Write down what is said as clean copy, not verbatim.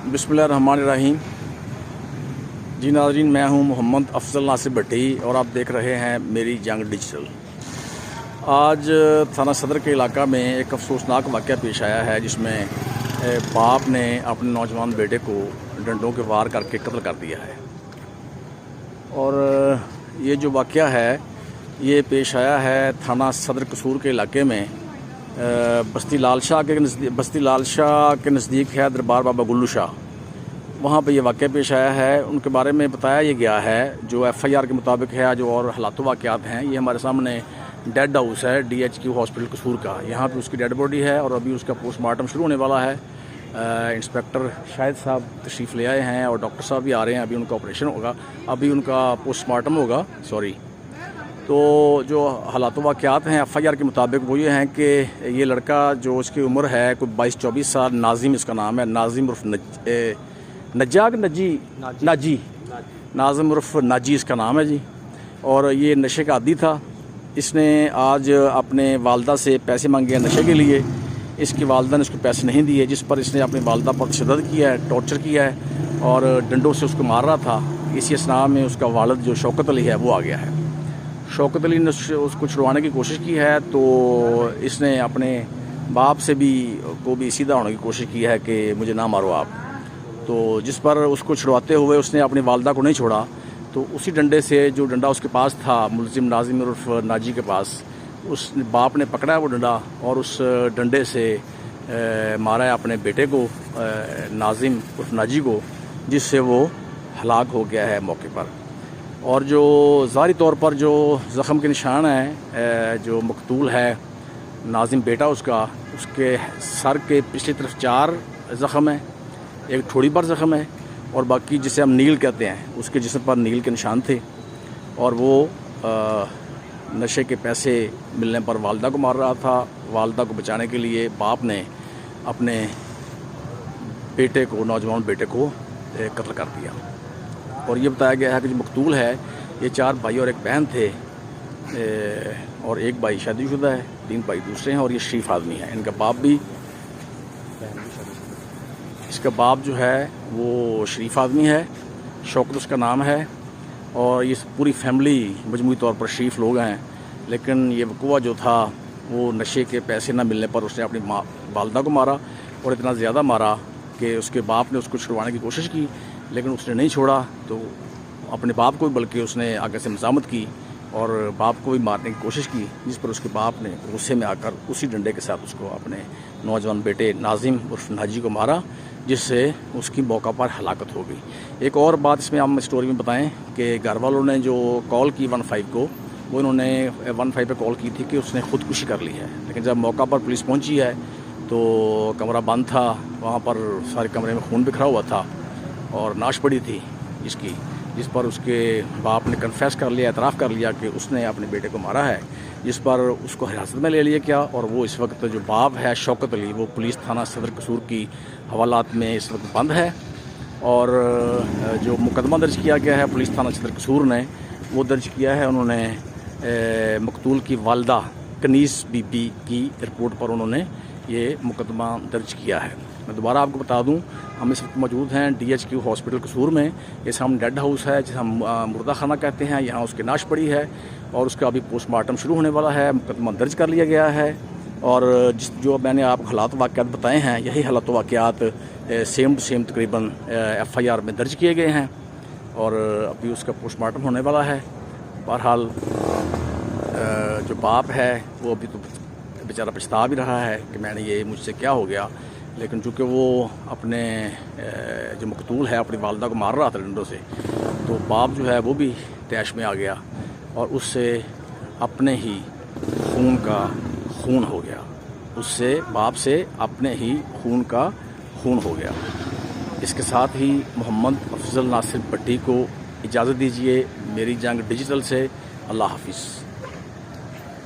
बिस्मिल्लाहिर्रहमानिर्रहीम। जी नाज़रीन, मैं हूं मोहम्मद अफजल नासिर भट्टी और आप देख रहे हैं मेरी जंग डिजिटल। आज थाना सदर के इलाका में एक अफसोसनाक वाक़या पेश आया है जिसमें बाप ने अपने नौजवान बेटे को डंडों के वार करके कत्ल कर दिया है। और ये जो वाक़या है ये पेश आया है थाना सदर कसूर के इलाके में, बस्ती लाल शाह के नज़दीक है दरबार बाबा गुल्लू शाह। वहाँ पे ये वाक़या पेश आया है। उनके बारे में बताया ये गया है जो FIR के मुताबिक है, जो और हालात वाक़यात हैं। ये हमारे सामने डेड हाउस है DHQ हॉस्पिटल कसूर का। यहाँ पे उसकी डेड बॉडी है और अभी उसका पोस्टमार्टम शुरू होने वाला है। इंस्पेक्टर शाहिद साहब तशरीफ़ ले आए हैं और डॉक्टर साहब भी आ रहे हैं। अभी उनका ऑपरेशन होगा, अभी उनका पोस्टमार्टम होगा। तो जो हालात वाक़यात हैं FIR के मुताबिक वो ये हैं कि ये लड़का जो उसकी उम्र है कोई 22-24 साल, नाजिम इसका नाम है, नाजिम उर्फ नाजिम उर्फ नाजी इसका नाम है जी। और ये नशे का आदी था। इसने आज अपने वालदा से पैसे मांगे हैं नशे के लिए। इसकी वालदा ने उसको पैसे नहीं दिए, जिस पर इसने अपनी वालदा पर तशद्दुद किया है, टॉर्चर किया है और डंडों से उसको मार रहा था। इसी असना में उसका वालिद जो शौकत अली है वो आ गया है। शौकत अली ने उसको छुड़वाने की कोशिश की है, तो इसने अपने बाप से भी सीधा होने की कोशिश की है कि मुझे ना मारो आप। तो जिस पर उसको छुड़वाते हुए उसने अपनी वालदा को नहीं छोड़ा, तो उसी डंडे से, जो डंडा उसके पास था मुलजिम नाजिम उर्फ नाजी के पास, उस बाप ने पकड़ा है वो डंडा और उस डंडे से मारा है अपने बेटे को, नाजिम उर्फ नाजी को, जिससे वो हलाक हो गया है मौके पर। और जो ज़ाहिरी तौर पर जो ज़ख़म के निशान हैं, जो मकतूल है नाजिम बेटा उसके सर के पिछली तरफ 4 ज़ख़म हैं, एक ठोड़ी पर ज़ख़म है और बाकी जिसे हम नील कहते हैं उसके जिस्म पर नील के निशान थे। और वो नशे के पैसे मिलने पर वालदा को मार रहा था। वालदा को बचाने के लिए बाप ने अपने बेटे को, नौजवान बेटे को कत्ल कर दिया। और ये बताया गया है कि जो मकतूल है ये 4 भाई और एक बहन थे, और एक भाई शादीशुदा है, 3 भाई दूसरे हैं और ये शरीफ आदमी है। इनका बाप भी, इसका बाप जो है वो शरीफ आदमी है, शौकत उसका नाम है। और ये पूरी फैमिली मजमूई तौर पर शरीफ लोग हैं। लेकिन ये वक़ुआ जो था वो नशे के पैसे न मिलने पर उसने अपनी वालदा को मारा, और इतना ज़्यादा मारा कि उसके बाप ने उसको छुड़वाने की कोशिश की लेकिन उसने नहीं छोड़ा। तो अपने बाप को भी बल्कि उसने आगे से मज़ामत की और बाप को भी मारने की कोशिश की, जिस पर उसके बाप ने गुस्से में आकर उसी डंडे के साथ उसको अपने नौजवान बेटे नाजिम उर्फ नाजी को मारा, जिससे उसकी मौका पर हलाकत हो गई। एक और बात इसमें हम स्टोरी में बताएं कि घर वालों ने जो कॉल की 15 को, वो इन्होंने 15 पे कॉल की थी कि उसने ख़ुदकुशी कर ली है। लेकिन जब मौका पर पुलिस पहुंची है तो कमरा बंद था, वहाँ पर सारे कमरे में खून बिखरा हुआ था और नाश पड़ी थी इसकी, जिस पर उसके बाप ने कन्फेस कर लिया, एतराफ़ कर लिया कि उसने अपने बेटे को मारा है। जिस पर उसको हिरासत में ले लिया गया और वो इस वक्त जो बाप है शौकत अली, वो पुलिस थाना सदर कसूर की हवालात में इस वक्त बंद है। और जो मुकदमा दर्ज किया गया है पुलिस थाना सदर कसूर ने, वो दर्ज किया है उन्होंने मकतूल की वालदा कनीस बीबी की रिपोर्ट पर उन्होंने ये मुकदमा दर्ज किया है। मैं दोबारा आपको बता दूं, हम इस वक्त मौजूद हैं DHQ हॉस्पिटल कसूर में। ये सामने डेड हाउस है जिसे हम मुर्दा खाना कहते हैं। यहाँ उसकी नाश पड़ी है और उसका अभी पोस्टमार्टम शुरू होने वाला है। मुकदमा दर्ज कर लिया गया है और जो मैंने आपको हालात वाक़यात बताए हैं, यही हालात वाक़यात सेम टू सेम तकरीबन FIR में दर्ज किए गए हैं और अभी उसका पोस्टमार्टम होने वाला है। बहरहाल जो बाप है वो अभी तो बेचारा पछता भी रहा है कि मैंने ये, मुझसे क्या हो गया। लेकिन चूँकि वो अपने जो मकतूल है अपनी वालदा को मार रहा था डंडों से, तो बाप जो है वो भी तैश में आ गया और उससे अपने ही खून का खून हो गया। उससे बाप से अपने ही खून का खून हो गया। इसके साथ ही मोहम्मद अफजल नासिर भट्टी को इजाज़त दीजिए मेरी जंग डिजिटल से। अल्लाह हाफिज़।